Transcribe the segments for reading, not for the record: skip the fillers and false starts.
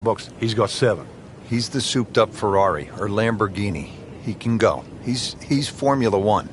books, he's got 7. He's the souped-up Ferrari or Lamborghini. He can go. He's Formula One.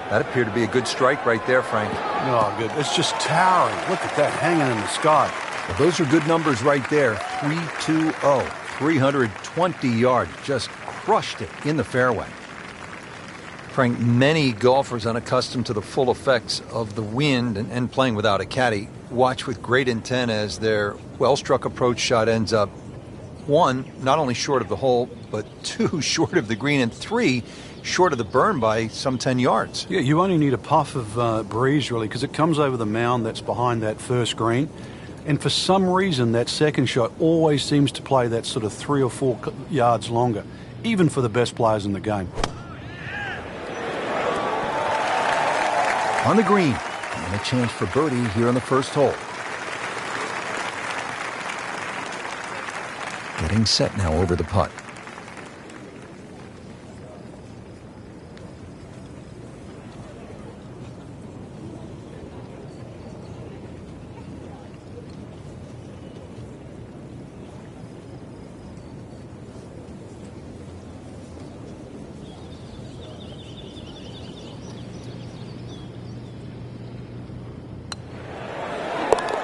That appeared to be a good strike right there, Frank. Oh, good. It's just towering. Look at that hanging in the sky. Well, those are good numbers right there. 320, 320 yards. Just crushed it in the fairway. Frank, many golfers unaccustomed to the full effects of the wind and playing without a caddy watch with great intent as their well-struck approach shot ends up, 1, not only short of the hole, but 2, short of the green, and 3, short of the burn by some 10 yards. Yeah, you only need a puff of breeze, really, because it comes over the mound that's behind that first green. And for some reason, that second shot always seems to play that sort of 3 or 4 yards longer, even for the best players in the game. On the green, and a chance for birdie here on the first hole. Getting set now over the putt.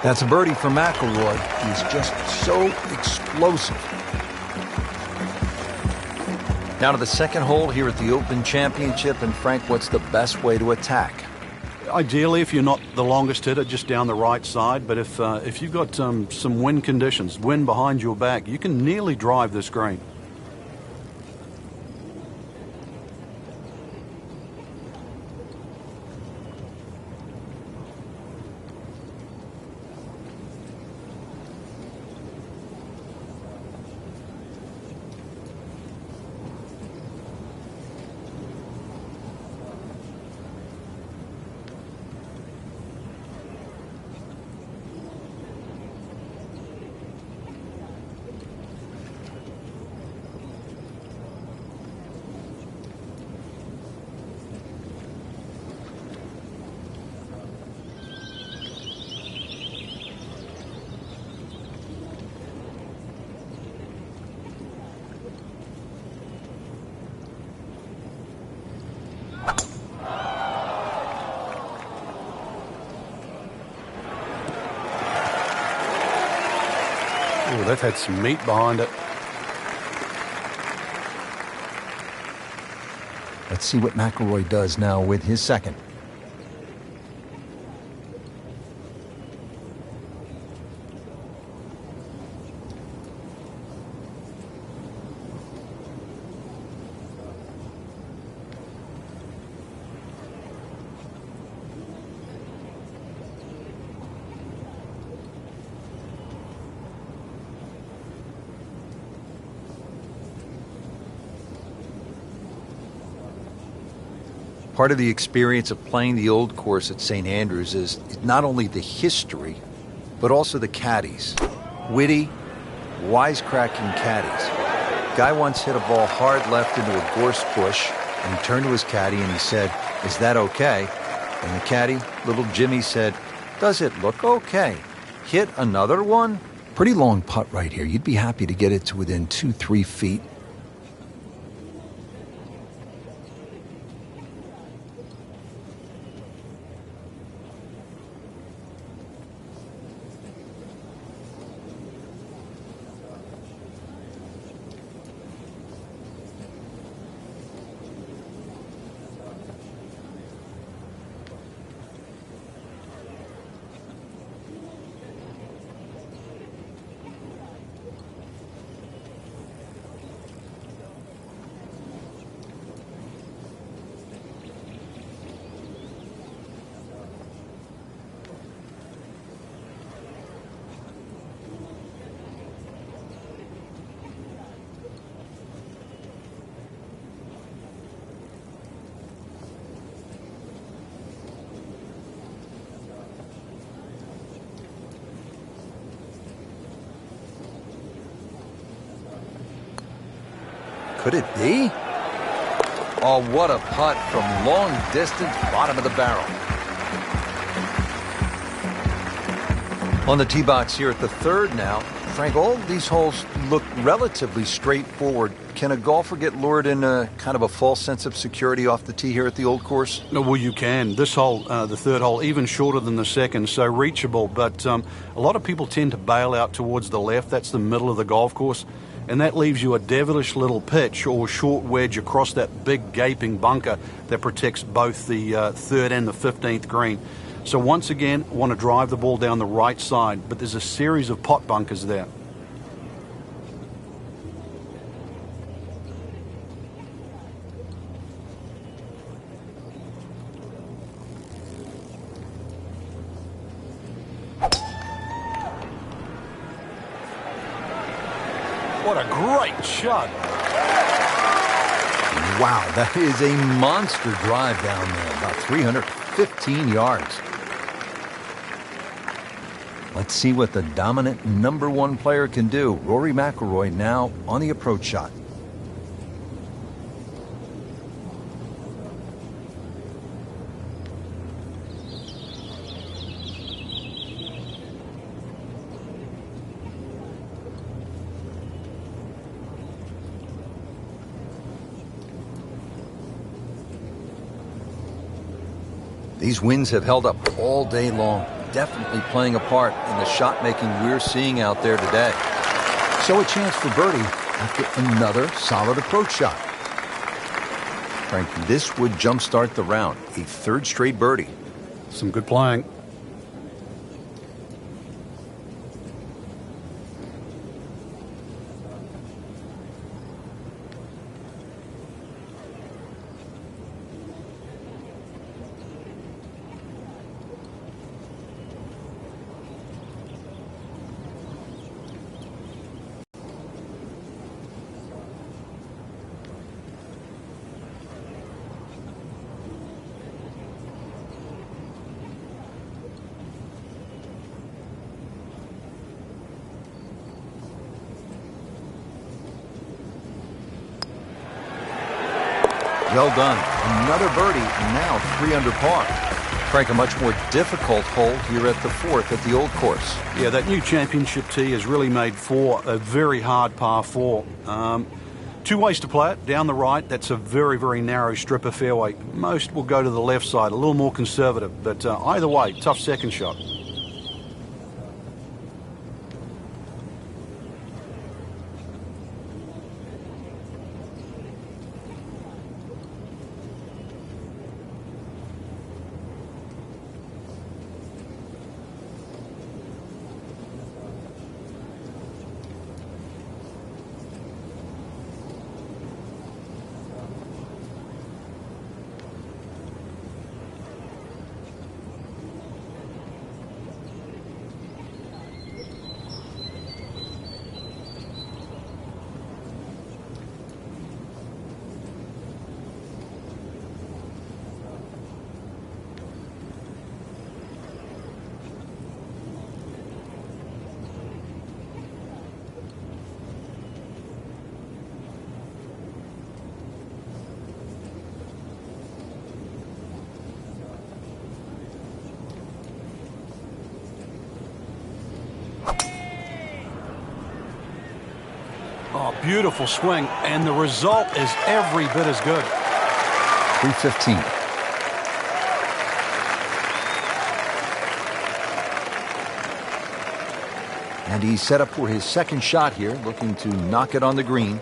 That's a birdie for McIlroy. He's just so explosive. Now to the second hole here at the Open Championship. And Frank, what's the best way to attack? Ideally, if you're not the longest hitter, just down the right side. But if you've got some wind conditions, wind behind your back, you can nearly drive this green. Oh, that had some meat behind it. Let's see what McIlroy does now with his second. Part of the experience of playing the old course at St. Andrews is not only the history, but also the caddies. Witty, wisecracking caddies. Guy once hit a ball hard left into a gorse bush, and he turned to his caddy and he said, "Is that okay?" And the caddy, little Jimmy, said, "Does it look okay? Hit another one?" Pretty long putt right here. You'd be happy to get it to within 2-3 feet. Could it be? Oh, what a putt from long distance, bottom of the barrel. On the tee box here at the third now. Frank, all these holes look relatively straightforward. Can a golfer get lured in a kind of a false sense of security off the tee here at the old course? No, well, you can. This hole, the third hole, even shorter than the second, so reachable. But a lot of people tend to bail out towards the left. That's the middle of the golf course. And that leaves you a devilish little pitch or short wedge across that big gaping bunker that protects both the third and the 15th green. So once again, want to drive the ball down the right side, but there's a series of pot bunkers there. What a great shot. Wow, that is a monster drive down there, about 315 yards. Let's see what the dominant number one player can do. Rory McIlroy now on the approach shot. These winds have held up all day long, definitely playing a part in the shot making we're seeing out there today. So a chance for birdie after another solid approach shot. Frank, this would jumpstart the round, a third straight birdie. Some good playing. Well done. Another birdie, and now 3 under par. Frank, a much more difficult hole here at the fourth at the old course. Yeah, that new championship tee has really made four a very hard par four. Two ways to play it. Down the right, that's a very, very narrow strip of fairway. Most will go to the left side, a little more conservative. But either way, tough second shot. Oh, beautiful swing, and the result is every bit as good. 315. And he's set up for his second shot here, looking to knock it on the green.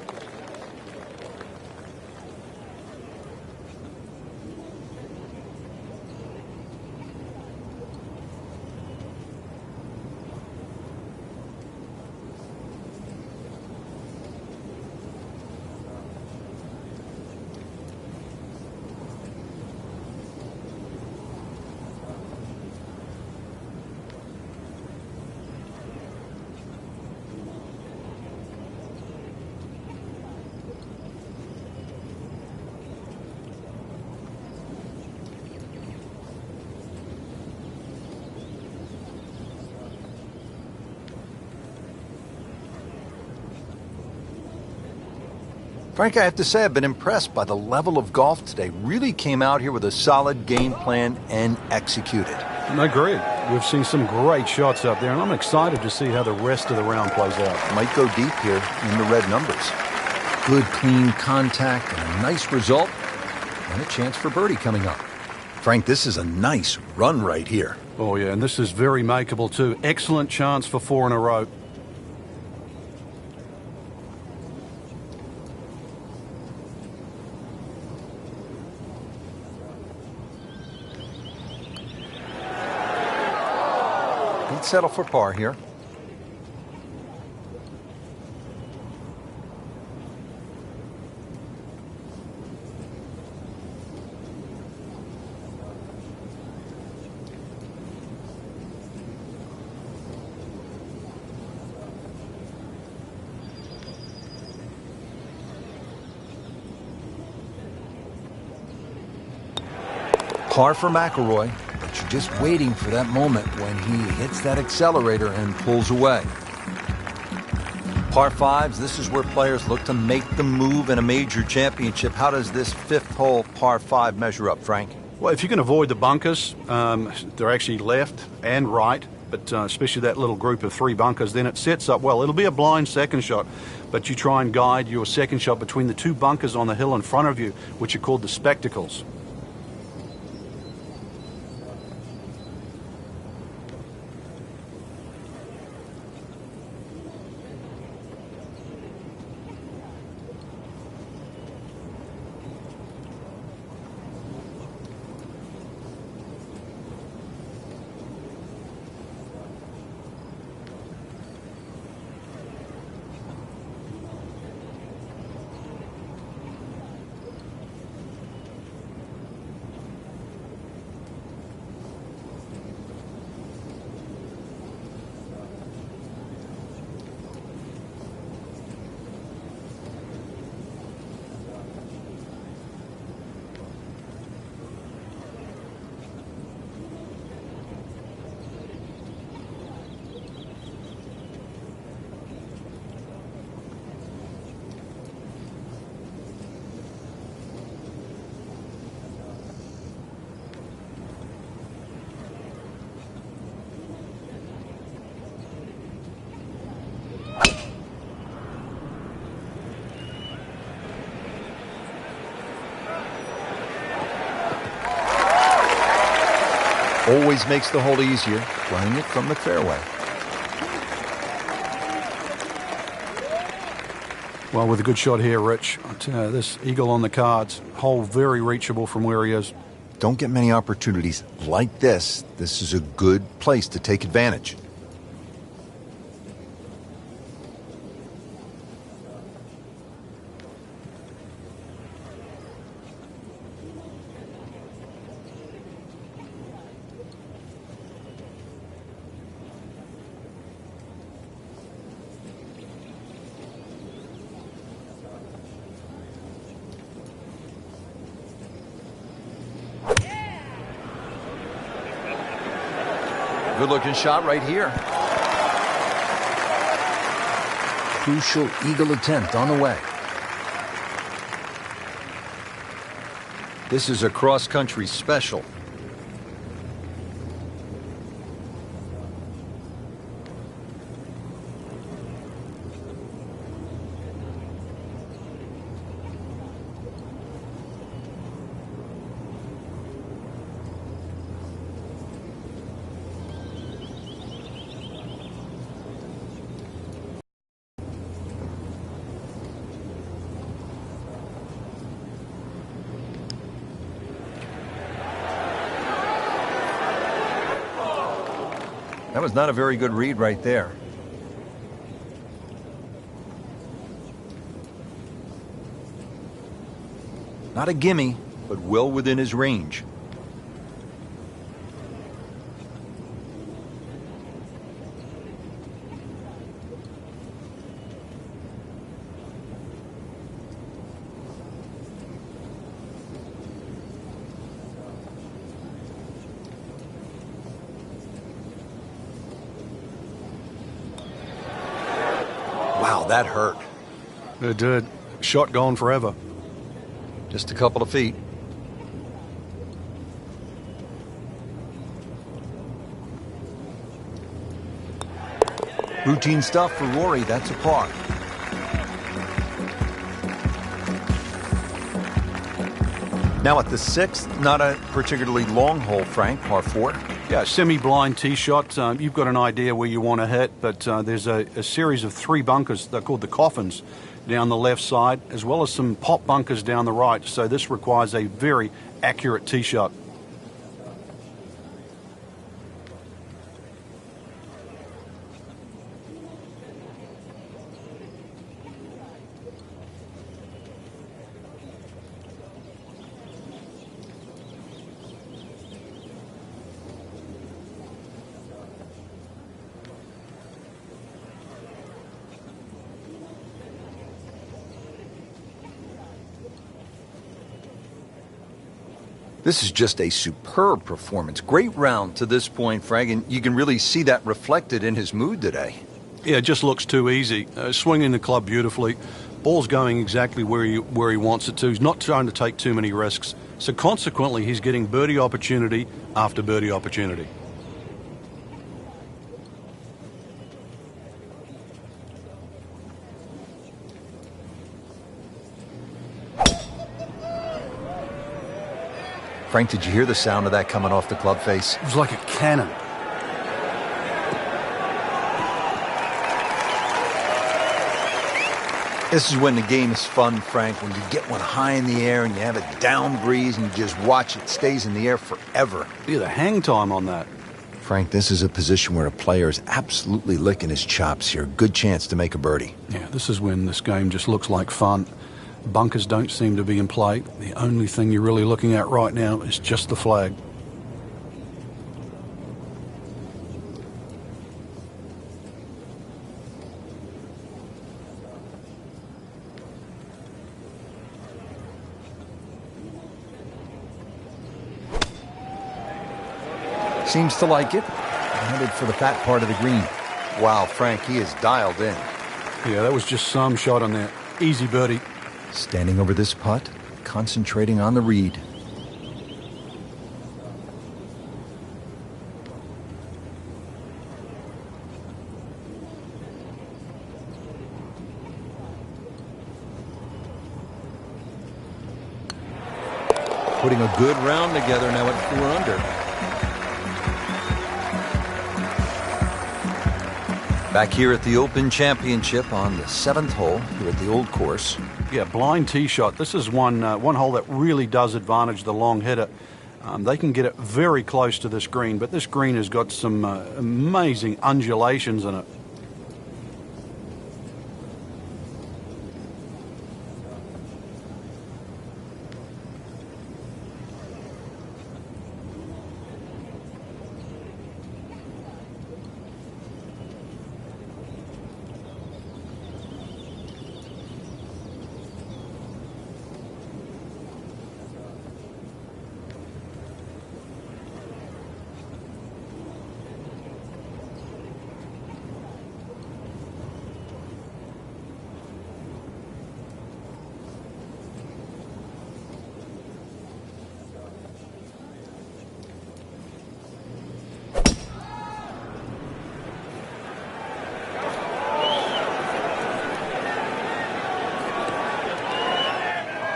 Frank, I have to say I've been impressed by the level of golf today. Really came out here with a solid game plan and executed. Agreed. We've seen some great shots up there, and I'm excited to see how the rest of the round plays out. Might go deep here in the red numbers. Good, clean contact and a nice result, and a chance for birdie coming up. Frank, this is a nice run right here. Oh, yeah, and this is very makeable, too. Excellent chance for 4 in a row. He'd settle for par here. Par for McIlroy, but you're just waiting for that moment when he hits that accelerator and pulls away. Par 5s, this is where players look to make the move in a major championship. How does this 5th hole par 5 measure up, Frank? Well, if you can avoid the bunkers, they're actually left and right, but especially that little group of 3 bunkers, then it sets up well. It'll be a blind second shot, but you try and guide your second shot between the 2 bunkers on the hill in front of you, which are called the spectacles. Always makes the hole easier, playing it from the fairway. Well, with a good shot here, Rich, this eagle on the cards, hole very reachable from where he is. Don't get many opportunities like this. This is a good place to take advantage. Good-looking shot right here. Crucial eagle attempt on the way. This is a cross-country special. That was not a very good read right there. Not a gimme, but well within his range. Wow, that hurt. It did. Shot gone forever. Just a couple of feet. Routine stuff for Rory. That's a par. Now at the 6th, not a particularly long hole, Frank, par 4. Yeah, semi-blind tee shot. You've got an idea where you want to hit, but there's a series of 3 bunkers. They're called the coffins down the left side, as well as some pop bunkers down the right. So this requires a very accurate tee shot. This is just a superb performance. Great round to this point, Frank, and you can really see that reflected in his mood today. Yeah, it just looks too easy. Swinging the club beautifully. Ball's going exactly where he wants it to. He's not trying to take too many risks. So consequently, he's getting birdie opportunity after birdie opportunity. Frank, did you hear the sound of that coming off the club face? It was like a cannon. This is when the game is fun, Frank, when you get one high in the air and you have a down breeze and you just watch it stays in the air forever. Yeah, the hang time on that. Frank, this is a position where a player is absolutely licking his chops here. Good chance to make a birdie. Yeah, this is when this game just looks like fun. Bunkers don't seem to be in play. The only thing you're really looking at right now is just the flag. Seems to like it. Headed for the fat part of the green. Wow, Frank, he is dialed in. Yeah, that was just some shot on there. Easy birdie. Standing over this putt, concentrating on the read. Putting a good round together now at 4 under. Back here at the Open Championship on the 7th hole here at the old course. Yeah, blind tee shot. This is one hole that really does advantage the long hitter. They can get it very close to this green, but this green has got some amazing undulations in it.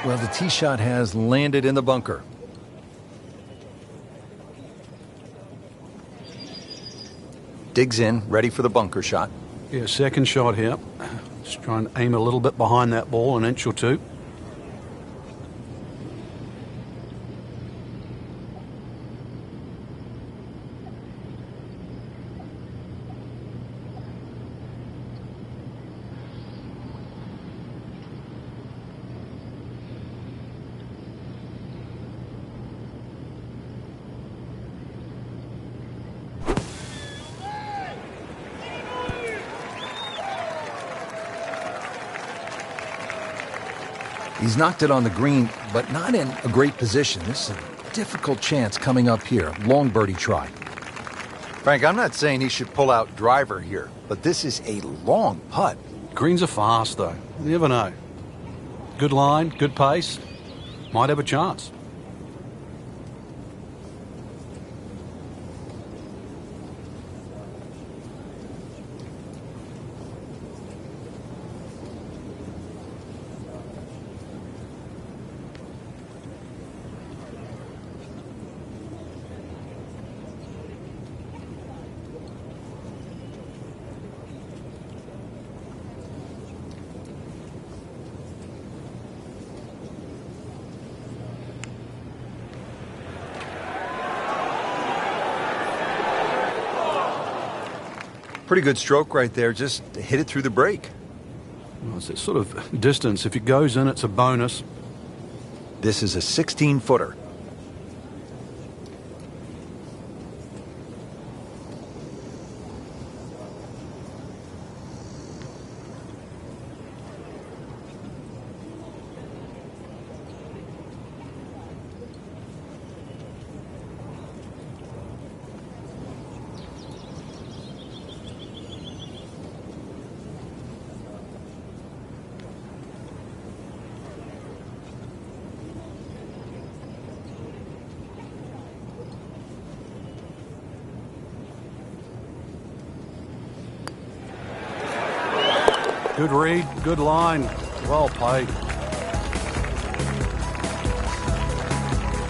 Well, the tee shot has landed in the bunker. Digs in, ready for the bunker shot. Yeah, second shot here. Just try and aim a little bit behind that ball, an inch or two. He's knocked it on the green, but not in a great position. This is a difficult chance coming up here. Long birdie try. Frank, I'm not saying he should pull out driver here, but this is a long putt. Greens are fast, though. You never know. Good line, good pace. Might have a chance. Pretty good stroke right there. Just hit it through the break. Well, it's that sort of distance. If it goes in, it's a bonus. This is a 16-footer. Good read, good line, well played.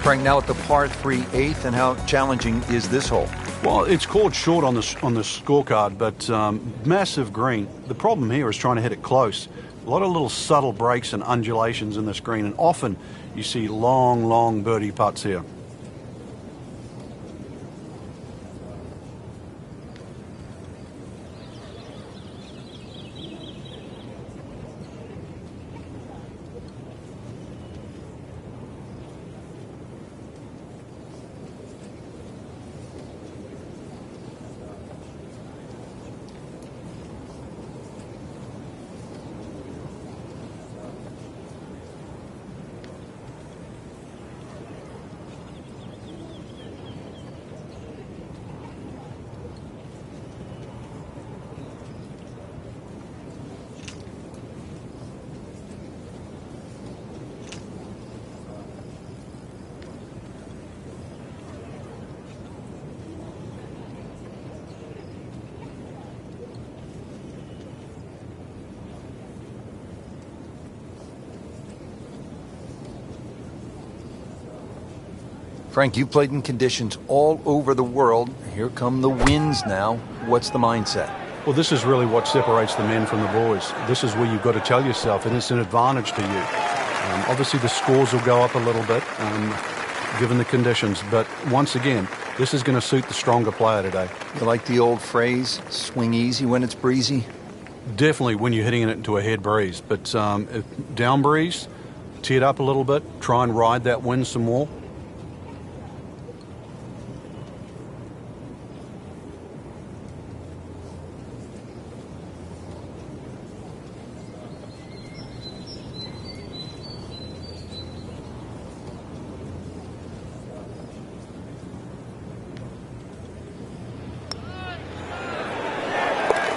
Frank, now at the par 3 8th, and how challenging is this hole? Well, it's called short on the scorecard, but massive green. The problem here is trying to hit it close. A lot of little subtle breaks and undulations in this green, and often you see long birdie putts here. Frank, you played in conditions all over the world. Here come the winds now. What's the mindset? Well, this is really what separates the men from the boys. This is where you've got to tell yourself, and it's an advantage to you. Obviously, the scores will go up a little bit, given the conditions. But once again, this is going to suit the stronger player today. You like the old phrase, swing easy when it's breezy? Definitely when you're hitting it into a head breeze. But if down breeze, tee it up a little bit, try and ride that wind some more.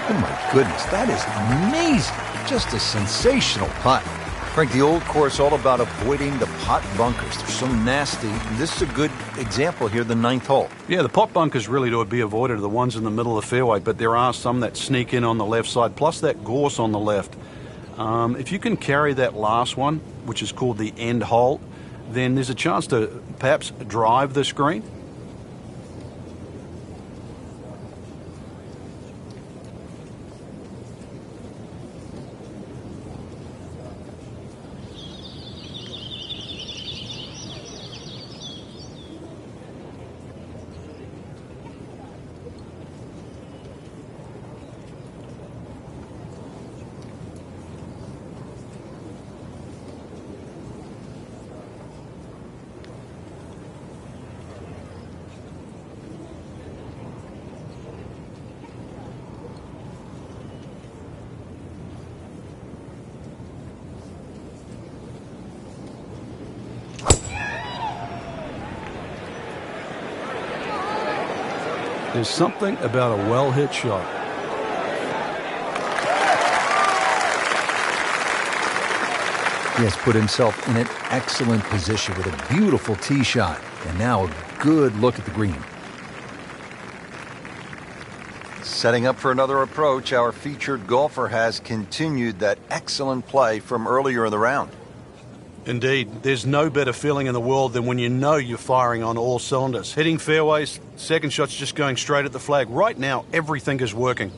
Oh my goodness, that is amazing. Just a sensational putt. Frank, the old course all about avoiding the pot bunkers. They're so nasty. This is a good example here, the 9th hole. Yeah, the pot bunkers really to be avoided are the ones in the middle of the fairway, but there are some that sneak in on the left side, plus that gorse on the left. If you can carry that last one, which is called the end hole, then there's a chance to perhaps drive this green. There's something about a well-hit shot. He has put himself in an excellent position with a beautiful tee shot. And now a good look at the green. Setting up for another approach, our featured golfer has continued that excellent play from earlier in the round. Indeed, there's no better feeling in the world than when you know you're firing on all cylinders. Hitting fairways, second shot's just going straight at the flag. Right now, everything is working.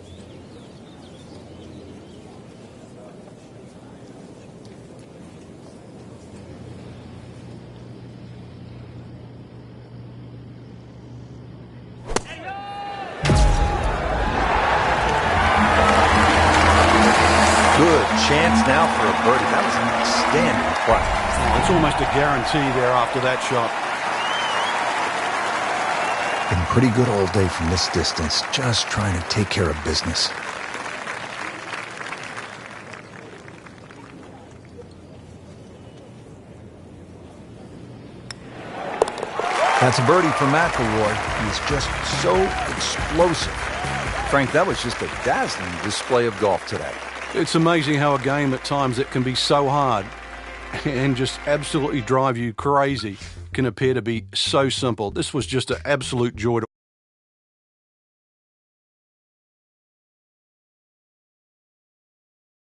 Good chance now for a birdie. That was an outstanding play. Oh, it's almost a guarantee there after that shot. Been pretty good all day from this distance, just trying to take care of business. That's a birdie for McIlroy. He's just so explosive. Frank, that was just a dazzling display of golf today. It's amazing how a game at times that can be so hard and just absolutely drive you crazy can appear to be so simple. This was just an absolute joy to